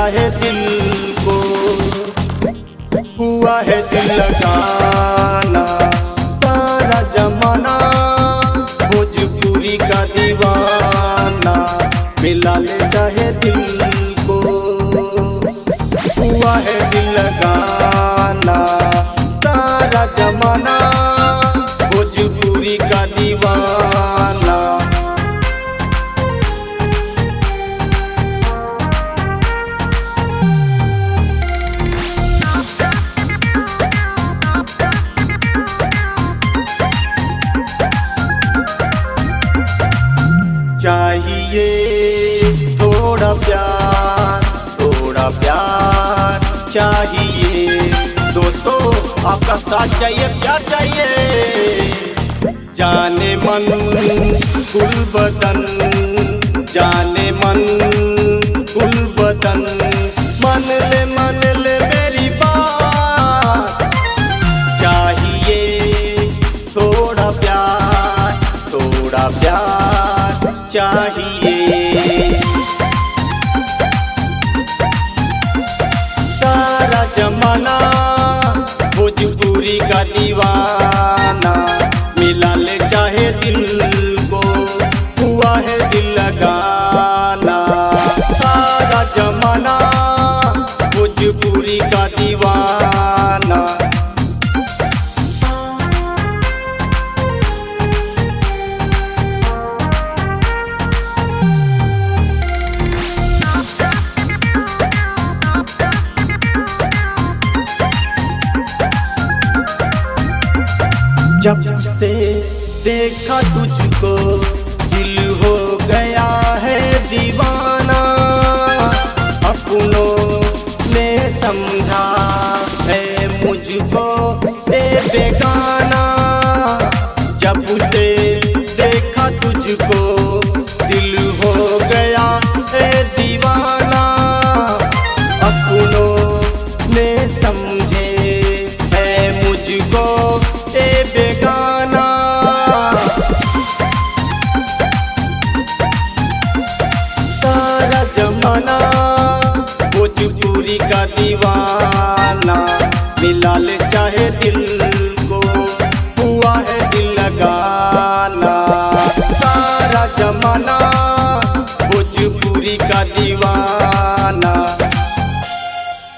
चाहे दिल को, हुआ है दिल लगाना सारा जमाना, भोजपुरी का दीवाना मिला ले चाहे दिल को, हुआ है दिल लगाना सारा जमाना, भोजपुरी का दीवाना। चाहिए थोड़ा प्यार चाहिए दोस्तों, आपका साथ चाहिए, प्यार चाहिए। जाने मन कुल बदन, जाने मन कुल बदन, मन ले मेरी बात। चाहिए थोड़ा प्यार चाहिए। सारा जमाना भोजपुरी का दीवाना मिला ले चाहे दिल को, हुआ है दिल लगाना सारा जमाना, भोजपुरी का दीवाना। जब से देखा तुझको दिल हो गया है दीवाना, अपनों ने समझा है मुझको बेगाना। जब से देखा तुझको दिल हो गया है दीवाना, अपनों ने समझे है मुझको बेगाना। सारा जमाना भोजपुरी का दीवाना मिला ले चाहे दिल को, हुआ है दिल लगाना सारा जमाना, भोजपुरी का दीवाना।